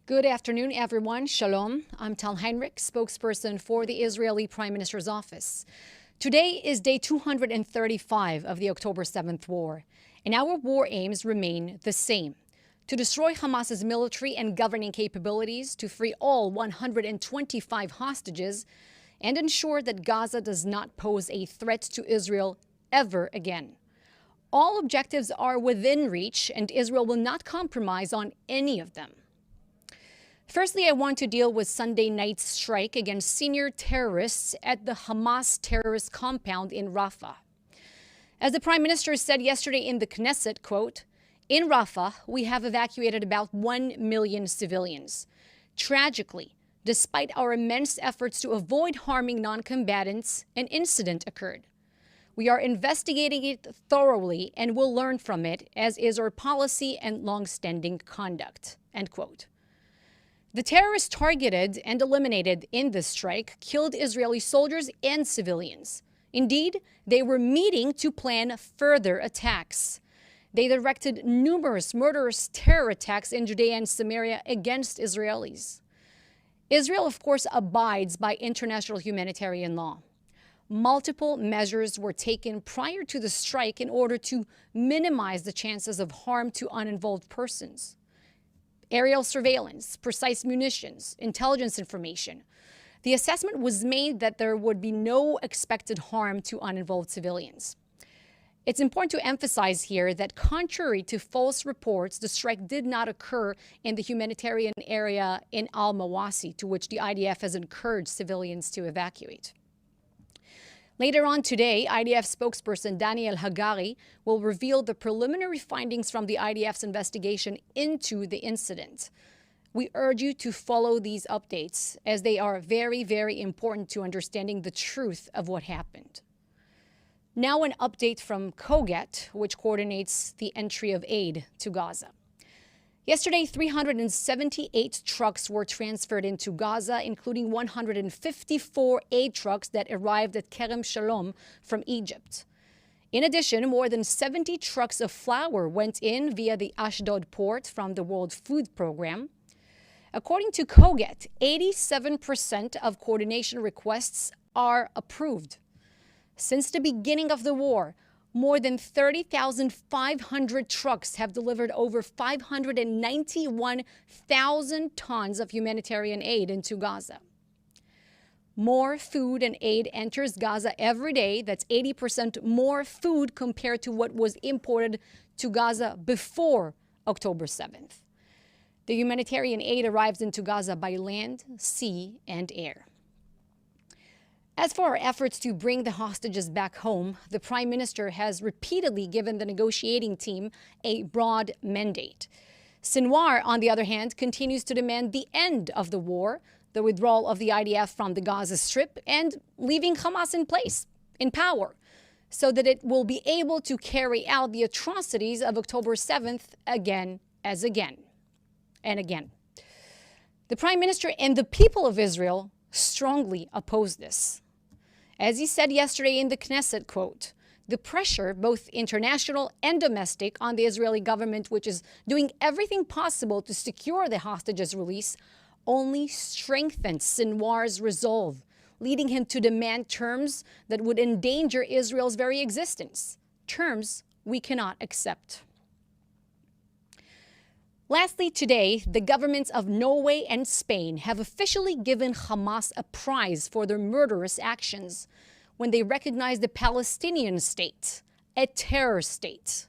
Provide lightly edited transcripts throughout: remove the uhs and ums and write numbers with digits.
Good afternoon, everyone. Shalom. I'm Tal Heinrich, spokesperson for the Israeli Prime Minister's office. Today is day 235 of the October 7th war, and our war aims remain the same: to destroy Hamas's military and governing capabilities, to free all 125 hostages, and ensure that Gaza does not pose a threat to Israel ever again. All objectives are within reach, and Israel will not compromise on any of them. Firstly, I want to deal with Sunday night's strike against senior terrorists at the Hamas terrorist compound in Rafah. As the Prime Minister said yesterday in the Knesset, quote, "In Rafah, we have evacuated about 1 million civilians. Tragically, despite our immense efforts to avoid harming non-combatants, an incident occurred. We are investigating it thoroughly and will learn from it, as is our policy and long-standing conduct," end quote. The terrorists targeted and eliminated in this strike killed Israeli soldiers and civilians. Indeed, they were meeting to plan further attacks. They directed numerous murderous terror attacks in Judea and Samaria against Israelis. Israel, of course, abides by international humanitarian law. Multiple measures were taken prior to the strike in order to minimize the chances of harm to uninvolved persons. Aerial surveillance, precise munitions, intelligence information. The assessment was made that there would be no expected harm to uninvolved civilians. It's important to emphasize here that contrary to false reports, the strike did not occur in the humanitarian area in Al-Mawasi, to which the IDF has encouraged civilians to evacuate. Later on today, IDF spokesperson Daniel Hagari will reveal the preliminary findings from the IDF's investigation into the incident. We urge you to follow these updates, as they are very, very important to understanding the truth of what happened. Now an update from COGET, which coordinates the entry of aid to Gaza. Yesterday, 378 trucks were transferred into Gaza, including 154 aid trucks that arrived at Kerem Shalom from Egypt. In addition, more than 70 trucks of flour went in via the Ashdod port from the World Food Program. According to COGET, 87% of coordination requests are approved. Since the beginning of the war, more than 30,500 trucks have delivered over 591,000 tons of humanitarian aid into Gaza. More food and aid enters Gaza every day. That's 80% more food compared to what was imported to Gaza before October 7th. The humanitarian aid arrives into Gaza by land, sea, and air. As for our efforts to bring the hostages back home, the Prime Minister has repeatedly given the negotiating team a broad mandate. Sinwar, on the other hand, continues to demand the end of the war, the withdrawal of the IDF from the Gaza Strip, and leaving Hamas in place, in power, so that it will be able to carry out the atrocities of October 7th again and again. The Prime Minister and the people of Israel strongly oppose this. As he said yesterday in the Knesset, quote, "The pressure, both international and domestic, on the Israeli government, which is doing everything possible to secure the hostages' release, only strengthens Sinwar's resolve, leading him to demand terms that would endanger Israel's very existence, terms we cannot accept." Lastly, today, the governments of Norway and Spain have officially given Hamas a prize for their murderous actions when they recognize the Palestinian state, a terror state.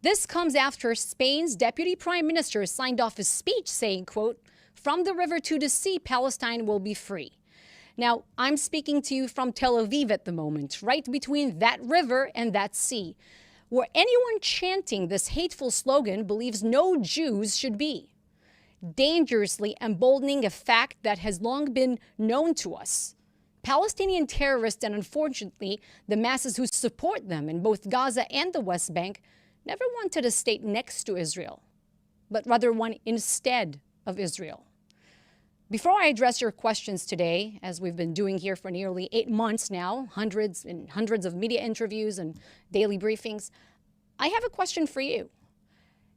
This comes after Spain's deputy prime minister signed off his speech saying, quote, "From the river to the sea, Palestine will be free." Now, I'm speaking to you from Tel Aviv at the moment, right between that river and that sea, where anyone chanting this hateful slogan believes no Jews should be, dangerously emboldening a fact that has long been known to us. Palestinian terrorists, and unfortunately the masses who support them in both Gaza and the West Bank, never wanted a state next to Israel, but rather one instead of Israel. Before I address your questions today, as we've been doing here for nearly 8 months now, hundreds and hundreds of media interviews and daily briefings, I have a question for you.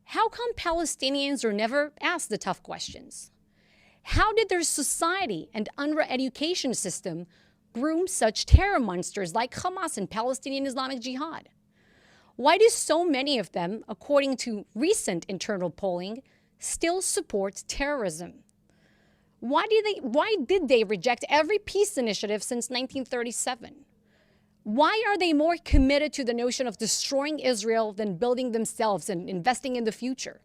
How come Palestinians are never asked the tough questions? How did their society and UNRWA education system groom such terror monsters like Hamas and Palestinian Islamic Jihad? Why do so many of them, according to recent internal polling, still support terrorism? Why did they reject every peace initiative since 1937? Why are they more committed to the notion of destroying Israel than building themselves and investing in the future?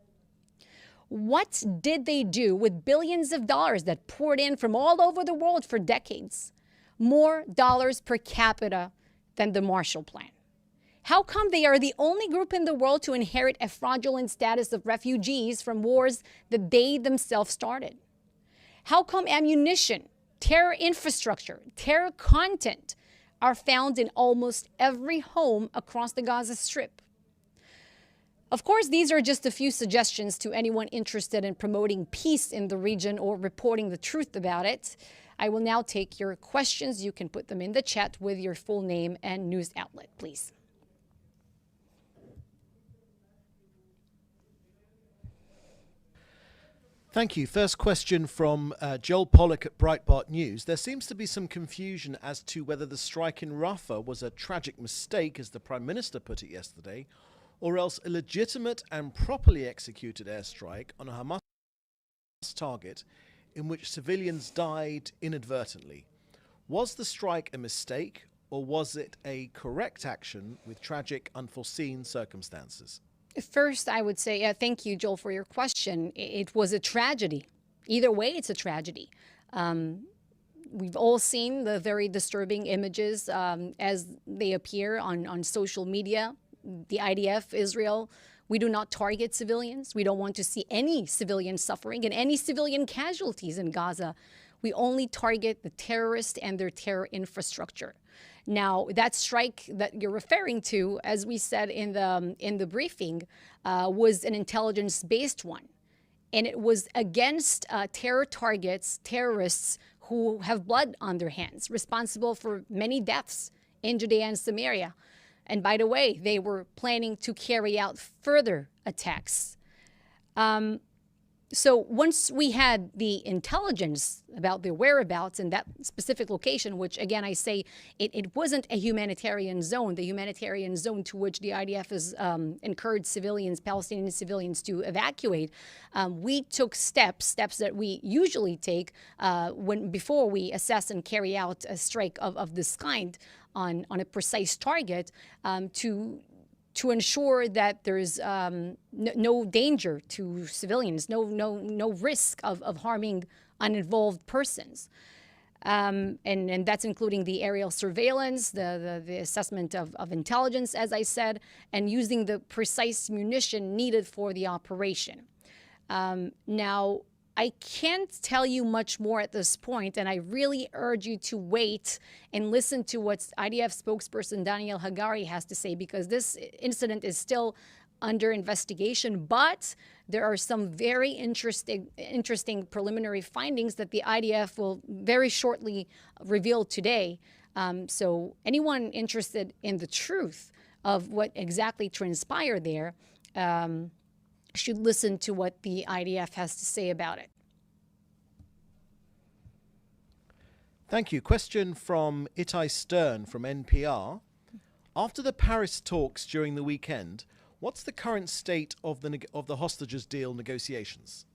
What did they do with billions of dollars that poured in from all over the world for decades? More dollars per capita than the Marshall Plan. How come they are the only group in the world to inherit a fraudulent status of refugees from wars that they themselves started? How come ammunition, terror infrastructure, terror content are found in almost every home across the Gaza Strip? Of course, these are just a few suggestions to anyone interested in promoting peace in the region or reporting the truth about it. I will now take your questions. You can put them in the chat with your full name and news outlet, please. Thank you. First question from Joel Pollack at Breitbart News. There seems to be some confusion as to whether the strike in Rafah was a tragic mistake, as the Prime Minister put it yesterday, or else a legitimate and properly executed airstrike on a Hamas target in which civilians died inadvertently. Was the strike a mistake, or was it a correct action with tragic, unforeseen circumstances? First, I would say thank you, Joel, for your question. It was a tragedy. Either way, it's a tragedy. We've all seen the very disturbing images as they appear on social media. The IDF, Israel, we do not target civilians. We don't want to see any civilian suffering and any civilian casualties in Gaza. We only target the terrorists and their terror infrastructure. Now, that strike that you're referring to, as we said in the briefing, was an intelligence-based one. And it was against terror targets, terrorists who have blood on their hands, responsible for many deaths in Judea and Samaria. And by the way, they were planning to carry out further attacks. So once we had the intelligence about their whereabouts in that specific location, which again, I say it wasn't a humanitarian zone, the humanitarian zone to which the IDF has encouraged civilians, Palestinian civilians to evacuate, we took steps that we usually take before we assess and carry out a strike of this kind on a precise target to ensure that there's no danger to civilians, no risk of harming uninvolved persons. And that's including the aerial surveillance, the assessment of intelligence, as I said, and using the precise munition needed for the operation. Now, I can't tell you much more at this point, and I really urge you to wait and listen to what IDF spokesperson Daniel Hagari has to say, because this incident is still under investigation, but there are some very interesting preliminary findings that the IDF will very shortly reveal today. So anyone interested in the truth of what exactly transpired there should listen to what the IDF has to say about it. Thank you. Question from Itai Stern from NPR. After the Paris talks during the weekend, what's the current state of the hostages deal negotiations?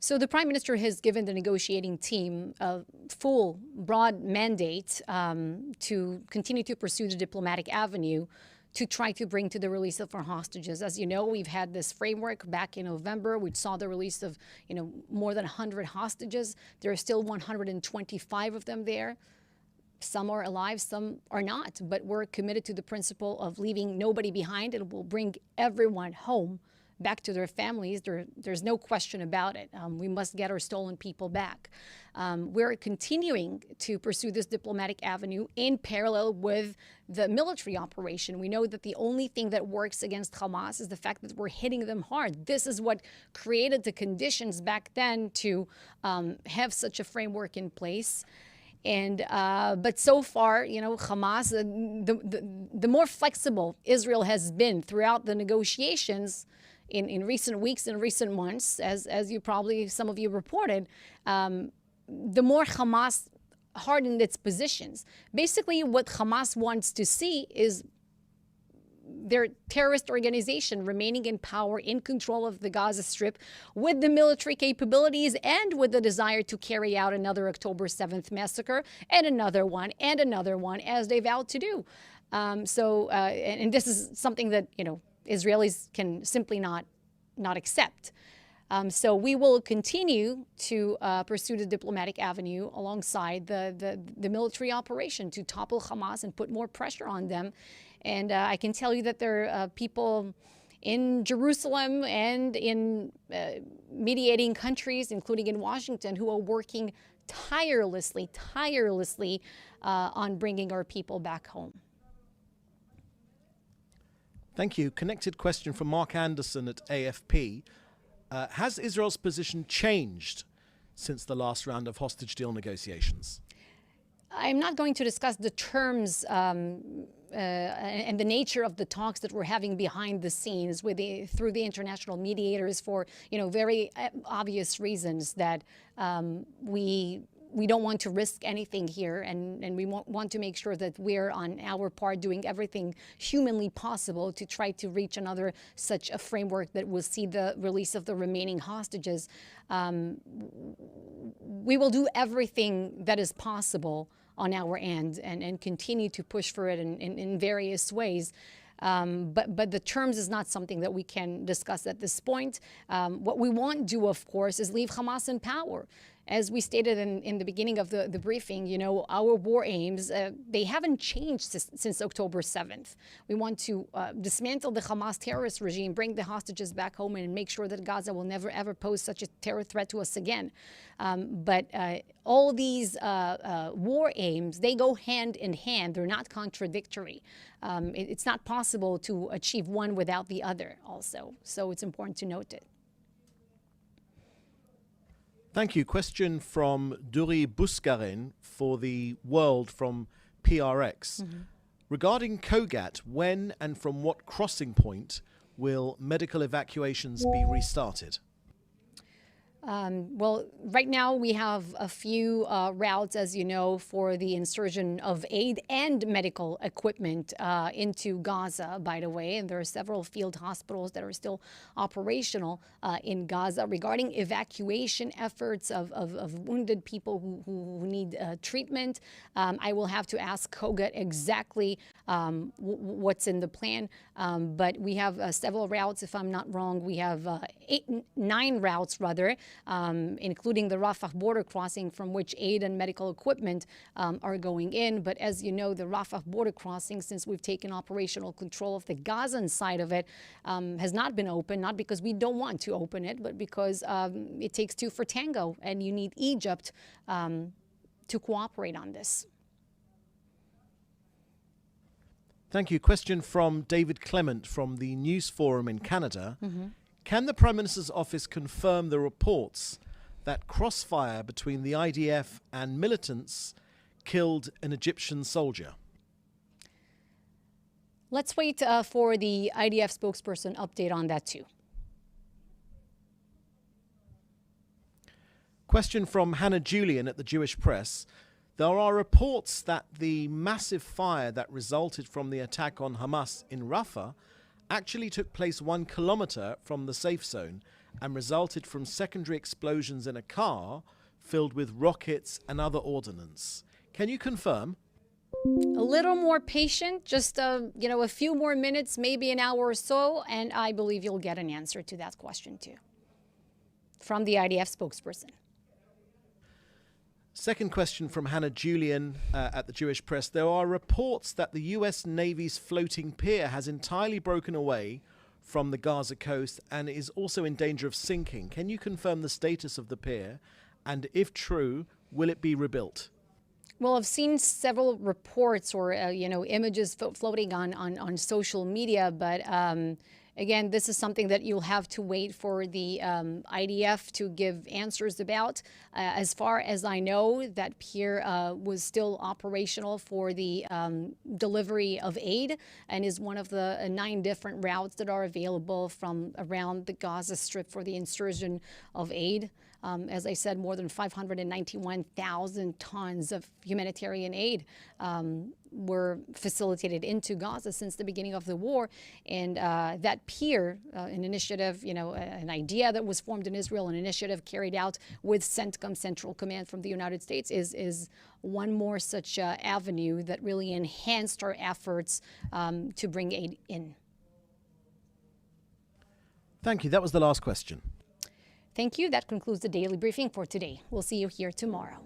So the Prime Minister has given the negotiating team a full, broad mandate to continue to pursue the diplomatic avenue to try to bring to the release of our hostages. As you know, we've had this framework back in November. We saw the release of, more than 100 hostages. There are still 125 of them there. Some are alive, some are not. But we're committed to the principle of leaving nobody behind, and we'll bring everyone home, back to their families. There's no question about it. We must get our stolen people back. We're continuing to pursue this diplomatic avenue in parallel with the military operation. We know that the only thing that works against Hamas is the fact that we're hitting them hard. This is what created the conditions back then to have such a framework in place. And but so far, Hamas, the more flexible Israel has been throughout the negotiations, in recent weeks and recent months, as you probably, some of you reported, the more Hamas hardened its positions. Basically, what Hamas wants to see is their terrorist organization remaining in power, in control of the Gaza Strip, with the military capabilities and with the desire to carry out another October 7th massacre and another one, as they vowed to do. And this is something that, Israelis can simply not accept. So we will continue to pursue the diplomatic avenue alongside the military operation to topple Hamas and put more pressure on them. And I can tell you that there are people in Jerusalem and in mediating countries, including in Washington, who are working tirelessly on bringing our people back home. Thank you. Connected question from Mark Anderson at AFP. Has Israel's position changed since the last round of hostage deal negotiations? I'm not going to discuss the terms and the nature of the talks that we're having behind the scenes through the international mediators for very obvious reasons that we don't want to risk anything here, and we want to make sure that we're on our part doing everything humanly possible to try to reach another such a framework that will see the release of the remaining hostages. We will do everything that is possible on our end and continue to push for it in various ways. But the terms is not something that we can discuss at this point. What we won't do, of course, is leave Hamas in power. As we stated in the beginning of the briefing, our war aims, they haven't changed since October 7th. We want to dismantle the Hamas terrorist regime, bring the hostages back home, and make sure that Gaza will never, ever pose such a terror threat to us again. But all these war aims, they go hand in hand. They're not contradictory. It's not possible to achieve one without the other also. So it's important to note it. Thank you. Question from Duri Buskarin for the World from PRX. Regarding Kogat, when and from what crossing point will medical evacuations be restarted? Well, right now we have a few routes, as you know, for the insertion of aid and medical equipment into Gaza, by the way. And there are several field hospitals that are still operational in Gaza. Regarding evacuation efforts of wounded people who need treatment, I will have to ask Kogat exactly what's in the plan. But we have several routes, if I'm not wrong. We have 9 routes, rather, including the Rafah border crossing, from which aid and medical equipment are going in. But as you know, the Rafah border crossing, since we've taken operational control of the Gazan side of it, has not been open, not because we don't want to open it, but because it takes 2 for tango, and you need Egypt to cooperate on this. Thank you. Question from David Clement from the News Forum in Canada. Can the Prime Minister's office confirm the reports that crossfire between the IDF and militants killed an Egyptian soldier? Let's wait for the IDF spokesperson update on that too. Question from Hannah Julian at the Jewish Press. There are reports that the massive fire that resulted from the attack on Hamas in Rafah actually took place 1 kilometer from the safe zone and resulted from secondary explosions in a car filled with rockets and other ordnance. Can you confirm? A little more patient, just a few more minutes, maybe an hour or so, and I believe you'll get an answer to that question too from the IDF spokesperson. Second question from Hannah Julian at the Jewish Press. There are reports that the U.S. Navy's floating pier has entirely broken away from the Gaza coast and is also in danger of sinking. Can you confirm the status of the pier? And if true, will it be rebuilt? Well, I've seen several reports or images floating on social media, but Again, this is something that you'll have to wait for the IDF to give answers about. As far as I know, that pier was still operational for the delivery of aid and is one of the 9 different routes that are available from around the Gaza Strip for the insertion of aid. As I said, more than 591,000 tons of humanitarian aid were facilitated into Gaza since the beginning of the war. And that pier, an initiative, an idea that was formed in Israel, an initiative carried out with CENTCOM, Central Command from the United States, is one more such avenue that really enhanced our efforts to bring aid in. Thank you. That was the last question. Thank you. That concludes the daily briefing for today. We'll see you here tomorrow.